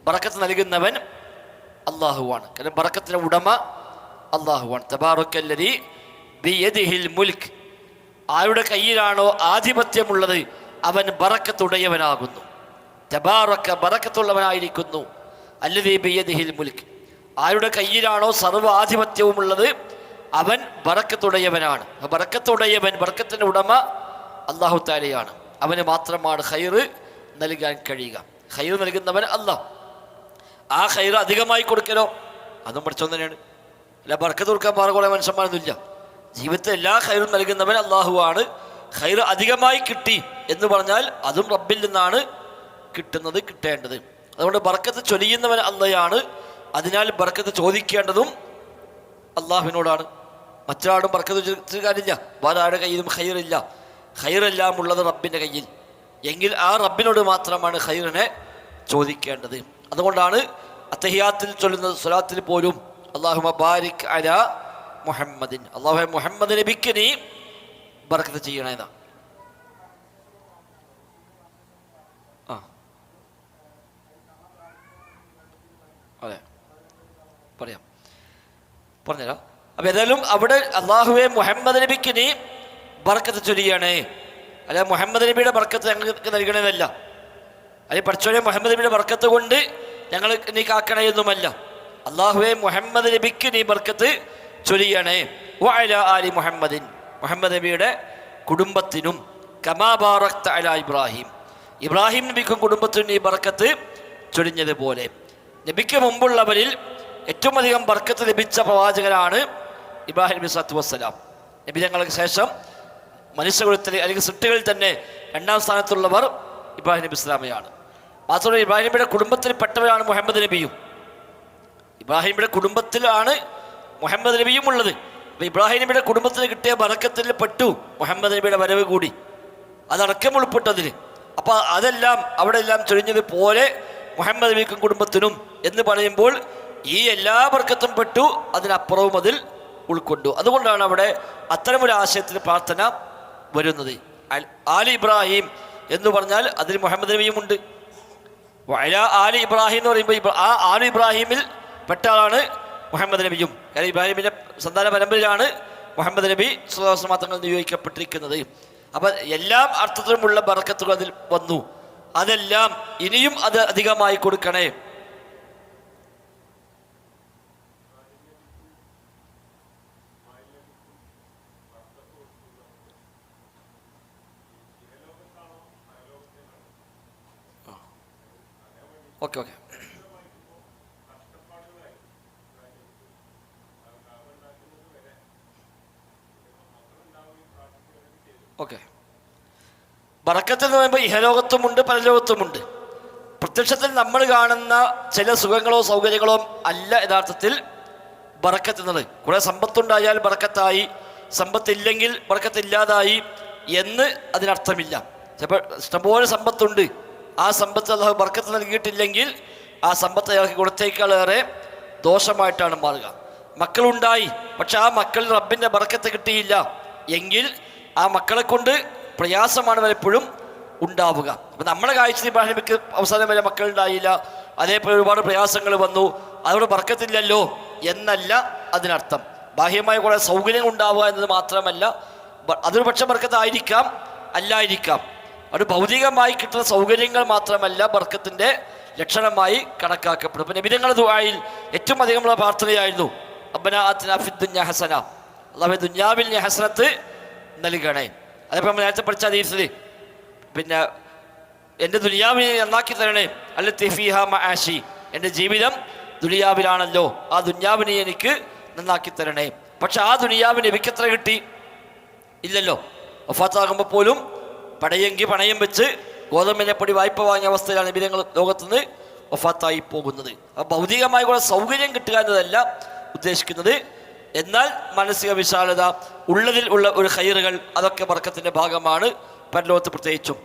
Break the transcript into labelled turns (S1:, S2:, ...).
S1: ബറക്കത്ത് നൽകുന്നവൻ അള്ളാഹുവാണ്. കാരണം ബറക്കത്തിന്റെ ഉടമ അള്ളാഹുവാണ്. തബാറക്കല്ലദീ ബിയദിഹിൽ മുൽക്ക്, ആരുടെ കയ്യിലാണോ ആധിപത്യമുള്ളത് അവൻ ബറക്കത്തുടയവനാകുന്നു. തബാറക്ക, ബറക്കത്തുള്ളവനായിരിക്കുന്നു. അല്ലദീ ബിയദിഹിൽ മുൽക്ക്, ആരുടെ കയ്യിലാണോ സർവ്വ ആധിപത്യവുമുള്ളത് അവൻ ബറക്കത്തുടയവനാണ്. ബറക്കത്തുടയവൻ, ബറക്കത്തിൻ്റെ ഉടമ അള്ളാഹു തആലയാണ്. അവന് മാത്രമാണ് ഖൈറ് നൽകാൻ കഴിയുക. ഖൈറ് നൽകുന്നവൻ അല്ലാഹ്. ആ ഖൈറ് അധികമായി കൊടുക്കലോ അതും പഠിച്ചോ തന്നെയാണ്. അല്ല ബർക്കത്ത് കൊടുക്കാൻ വേറെ കുറേ മനുഷ്യന്മാരൊന്നുമില്ല. ജീവിതത്തിൽ എല്ലാ ഖൈറും നൽകുന്നവൻ അള്ളാഹുവാണ്. ഖൈറ് അധികമായി കിട്ടി എന്ന് പറഞ്ഞാൽ അതും റബ്ബിൽ നിന്നാണ് കിട്ടുന്നത്, കിട്ടേണ്ടത്. അതുകൊണ്ട് ബർക്കത്ത് ചൊരിയുന്നവൻ അള്ളയാണ്. അതിനാൽ ബർക്കത്ത് ചോദിക്കേണ്ടതും അള്ളാഹുവിനോടാണ്. മറ്റൊരാളും ബർക്കത്ത് ചോദിക്കാനില്ല. വേറെ ആരുടെ കയ്യിലും ഖൈറില്ല. ഖൈറെല്ലാം ഉള്ളത് റബ്ബിൻ്റെ കയ്യിൽ. എങ്കിൽ ആ റബ്ബിനോട് മാത്രമാണ് ഖൈറിനെ ചോദിക്കേണ്ടത്. അതുകൊണ്ടാണ് അത്തഹിയാത്തിൽ ചൊല്ലുന്ന സ്വലാത്തിൽ പോലും അല്ലാഹുമ്മ ബാരിക് അലാ മുഹമ്മദിൻ, അല്ലാഹുവേ മുഹമ്മദ് നബിക്ക് നീ ബർക്കത്ത് ചെയ്യണേന്നാ. അതെ, പറഞ്ഞുതരാം. അപ്പം ഏതായാലും അവിടെ അള്ളാഹുവെ മുഹമ്മദ് നബിക്ക് നീ ബർക്കത്ത് ചൊരിയണേ, അല്ല മുഹമ്മദ് നബിയുടെ ബർക്കത്ത് ഞങ്ങൾക്ക് നൽകണമെന്നല്ല, അല്ലെങ്കിൽ പഠിച്ചോനെ മുഹമ്മദ് നബിയുടെ ബർക്കത്ത് കൊണ്ട് ഞങ്ങൾ നീ കാക്കണേ എന്നുമല്ല. അള്ളാഹുവെ മുഹമ്മദ് നബിക്ക് നീ ബർക്കത്ത് ചൊരിയണേ. വഅലാ ആലി മുഹമ്മദിൻ, മുഹമ്മദ് നബിയുടെ കുടുംബത്തിനും കമാ ബാറക്ത അലാ ഇബ്രാഹിം, ഇബ്രാഹിം നബിക്കും കുടുംബത്തിനും നീ ബർക്കത്ത് ചൊരിഞ്ഞതുപോലെ. നബിക്ക് മുമ്പുള്ളവരിൽ ഏറ്റവും അധികം ബർക്കത്ത് ലഭിച്ച പ്രവാചകനാണ് ഇബ്രാഹിം നബി സ്വല്ലല്ലാഹു അലൈഹി വസല്ലം. നബി ഞങ്ങൾക്ക് ശേഷം മനുഷ്യകുലത്തിൽ അല്ലെങ്കിൽ സൃഷ്ടികളിൽ തന്നെ രണ്ടാം സ്ഥാനത്തുള്ളവർ ഇബ്രാഹിം നബി ഇസ്ലാമയാണ്. മാത്രമല്ല ഇബ്രാഹിം നബിയുടെ കുടുംബത്തിൽപ്പെട്ടവരാണ് മുഹമ്മദ് നബിയും. ഇബ്രാഹിം നബിയുടെ കുടുംബത്തിലാണ് മുഹമ്മദ് നബിയും ഉള്ളത്. അപ്പോൾ ഇബ്രാഹിം നബിയുടെ കുടുംബത്തിന് കിട്ടിയ ബറക്കത്തിൽ പെട്ടു മുഹമ്മദ് നബിയുടെ വരവ് കൂടി, അതടക്കം ഉൾപ്പെട്ടതിന്. അപ്പോൾ അതെല്ലാം അവിടെ എല്ലാം ചൊരിഞ്ഞതുപോലെ മുഹമ്മദ് നബിക്കും കുടുംബത്തിനും എന്ന് പറയുമ്പോൾ ഈ എല്ലാ ബർക്കത്തും പെട്ടു, അതിനപ്പുറവും അതിൽ ഉൾക്കൊണ്ടു. അതുകൊണ്ടാണ് അവിടെ അത്തരമൊരു ആശയത്തിൽ പ്രാർത്ഥന വരുന്നത്. ആലി ഇബ്രാഹിം എന്ന് പറഞ്ഞാൽ അതിൽ മുഹമ്മദ് നബിയും ഉണ്ട്. ആലി ഇബ്രാഹിം എന്ന് പറയുമ്പോൾ ആ ആലി ഇബ്രാഹിമിൽ പെട്ട ആളാണ് മുഹമ്മദ് നബിയും. കാരണം ഇബ്രാഹിമിൻ്റെ സന്താന പരമ്പരയിലാണ് മുഹമ്മദ് നബി സ്വല്ലല്ലാഹു അലൈഹി വസല്ലം നിയോഗിക്കപ്പെട്ടിരിക്കുന്നത്. അപ്പം എല്ലാ അർത്ഥത്തിലുമുള്ള ബർക്കത്തുകൾ അതിൽ വന്നു. അതെല്ലാം ഇനിയും അത് അധികമായി കൊടുക്കണേ. ഓക്കെ ഓക്കെ ഓക്കെ ബറക്കത്ത് എന്ന് പറയുമ്പോൾ ഇഹലോകത്തുമുണ്ട് പരലോകത്തുമുണ്ട്. പ്രത്യക്ഷത്തിൽ നമ്മൾ കാണുന്ന ചില സുഖങ്ങളോ സൗകര്യങ്ങളോ അല്ല യഥാർത്ഥത്തിൽ ബറക്കത്ത് എന്നത്. കുറേ സമ്പത്തുണ്ടായാൽ ബറക്കത്തായി, സമ്പത്തില്ലെങ്കിൽ ബറക്കത്തില്ലാതായി എന്ന് അതിനർത്ഥമില്ല. ചിലപ്പോൾ ഇഷ്ടംപോലെ സമ്പത്തുണ്ട്, ആ സമ്പത്ത് അല്ലാഹു ബർക്കത്ത് നൽകിയിട്ടില്ലെങ്കിൽ ആ സമ്പത്ത് അയാൾക്ക് കൊടുത്തേക്കാളേറെ ദോഷമായിട്ടാണ് മാറുക. മക്കളുണ്ടായി, പക്ഷെ ആ മക്കളിൽ റബ്ബിൻ്റെ ബർക്കത്ത് കിട്ടിയില്ല എങ്കിൽ ആ മക്കളെ കൊണ്ട് പ്രയാസമാണ് പലപ്പോഴും ഉണ്ടാവുക. അപ്പം നമ്മുടെ കാഴ്ചയിൽ ഇബ്രാഹിം നബിക്ക് അവസാനം വരെ മക്കളുണ്ടായില്ല, അതേപോലെ ഒരുപാട് പ്രയാസങ്ങൾ വന്നു, അതോട് ബർക്കത്തില്ലല്ലോ എന്നല്ല അതിനർത്ഥം. ബാഹ്യമായ കുറേ സൗകര്യങ്ങൾ ഉണ്ടാവുക എന്നത് മാത്രമല്ല, അതൊരു പക്ഷെ ബർക്കത്തായിരിക്കാം, അല്ലായിരിക്കാം. അത് ഭൗതികമായി കിട്ടുന്ന സൗകര്യങ്ങൾ മാത്രമല്ല ബർക്കത്തിൻ്റെ ലക്ഷണമായി കണക്കാക്കപ്പെടും. അപ്പം നബി തങ്ങളുടെ ദുആയിൽ ഏറ്റവും അധികമുള്ള പ്രാർത്ഥനയായിരുന്നു റബ്ബനാ ആതിനാ ഫിദ്ദുനിയ ഹസന, അല്ലാഹുവേ ദുനിയാവിൽ നീ ഹസനത്ത് നൽകണേ. അതേപോലെ നമ്മൾ നേരത്തെ പഠിച്ച ഹദീസിൽ പിന്നെ എൻ്റെ ദുനിയാവിനെ നന്നാക്കി തരണേ, അല്ലത്തി ഫീഹാ മആശി, എൻ്റെ ജീവിതം ദുനിയാവിലാണല്ലോ, ആ ദുനിയാവിനെ എനിക്ക് നന്നാക്കി തരണേ. പക്ഷെ ആ ദുനിയാവിന് നബിക്ക് എത്ര കിട്ടി? ഇല്ലല്ലോ. വഫാത്താകുമ്പോൾ പോലും പണയം വെച്ച് ഗോതമ്പിനെ പൊടി വായ്പ വാങ്ങിയ അവസ്ഥയിലാണ് നബി തങ്ങൾ ലോകത്തുനിന്ന് വഫാത്തായി പോകുന്നത്. അപ്പോൾ ഭൗതികമായ കൂടെ സൗകര്യം കിട്ടുക എന്നതല്ല ഉദ്ദേശിക്കുന്നത്. എന്നാൽ മാനസിക വിശാലത, ഉള്ളതിൽ ഉള്ള ഒരു ഖൈറുകൾ, അതൊക്കെ ബർക്കത്തിൻ്റെ ഭാഗമാണ് പരലോകത്ത് പ്രത്യേകിച്ചും.